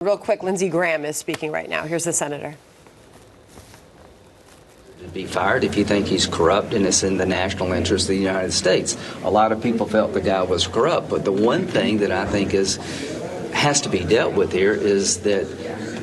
Real quick, Lindsey Graham is speaking right now. Here's the senator. Be fired if you think he's corrupt and it's in the national interest of the United States. A lot of people felt the guy was corrupt, but the one thing that I think has to be dealt with here is that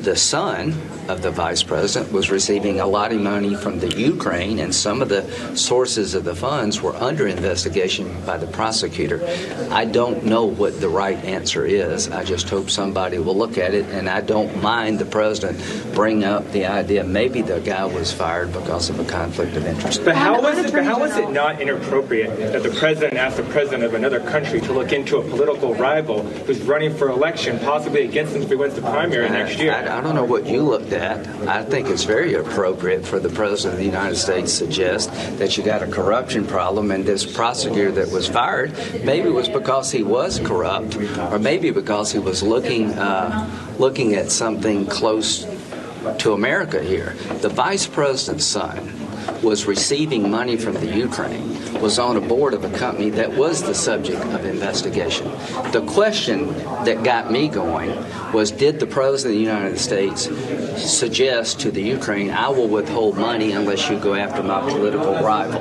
the son of the vice president was receiving a lot of money from the Ukraine, and some of the sources of the funds were under investigation by the prosecutor. I don't know what the right answer is. I just hope somebody will look at it, and I don't mind the president bringing up the idea maybe the guy was fired because of a conflict of interest. But how was it not inappropriate that the president asked the president of another country to look into a political rival who's running for election, possibly against him if he wins the primary next year? I don't know what you looked at. I think it's very appropriate for the president of the United States to suggest that you got a corruption problem, and this prosecutor that was fired, maybe it was because he was corrupt, or maybe because he was looking at something close to America here. The vice president's son was receiving money from the Ukraine, was on a board of a company that was the subject of investigation. The question that got me going was, did the president of the United States suggest to the Ukraine, I will withhold money unless you go after my political rival?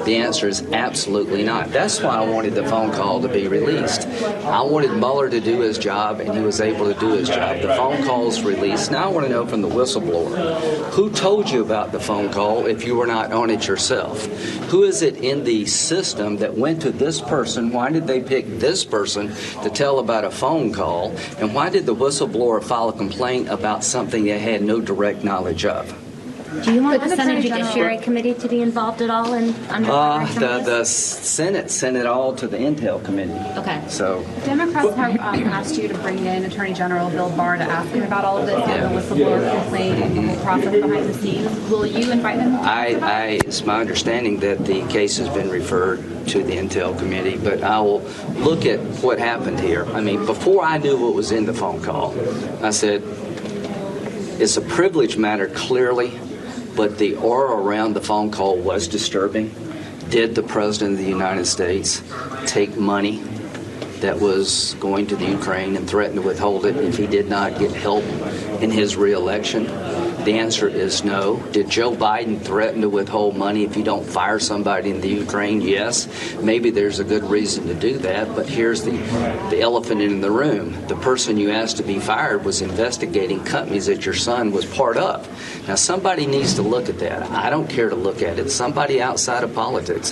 The answer is absolutely not. That's why I wanted the phone call to be released. I wanted Mueller to do his job, and he was able to do his job. The phone call is released. Now I want to know from the whistleblower, who told you about the phone call if you were not on it yourself? Who is it in the system that went to this person? Why did they pick this person to tell about a phone call? And why did the whistleblower file a complaint about something they had no direct knowledge of? Do you want the Senate Judiciary Committee to be involved at all in the Senate sent it all to the Intel Committee. Okay. So Democrats have asked you to bring in Attorney General Bill Barr to ask him about all of this, and the whistleblower complaint and the whole process behind the scenes. Will you invite him? It's my understanding that the case has been referred to the Intel Committee, but I will look at what happened here. I mean, before I knew what was in the phone call, I said, it's a privilege matter, clearly, but the aura around the phone call was disturbing. Did the President of the United States take money that was going to the Ukraine and threaten to withhold it if he did not get help in his re-election? The answer is no. Did Joe Biden threaten to withhold money if you don't fire somebody in the Ukraine? Yes. Maybe there's a good reason to do that, but here's the elephant in the room. The person you asked to be fired was investigating companies that your son was part of. Now, somebody needs to look at that. I don't care to look at it. Somebody outside of politics.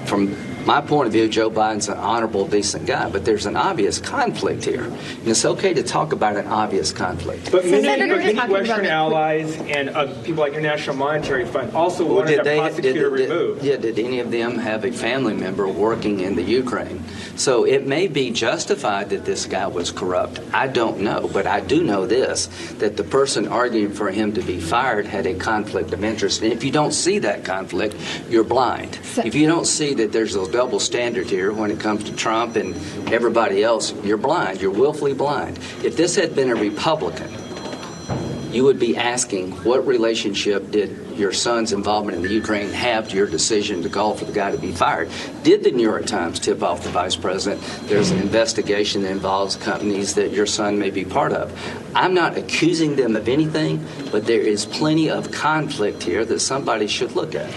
From my point of view, Joe Biden's an honorable, decent guy, but there's an obvious conflict here. And it's okay to talk about an obvious conflict. But many Western allies and people like International Monetary Fund also wanted a prosecutor removed. Did any of them have a family member working in the Ukraine? So it may be justified that this guy was corrupt. I don't know, but I do know this, that the person arguing for him to be fired had a conflict of interest. And if you don't see that conflict, you're blind. If you don't see that there's a double standard here when it comes to Trump and everybody else, you're blind. You're willfully blind. If this had been a Republican, you would be asking, what relationship did your son's involvement in the Ukraine have to your decision to call for the guy to be fired? Did the New York Times tip off the vice president there's an investigation that involves companies that your son may be part of? I'm not accusing them of anything, but there is plenty of conflict here that somebody should look at.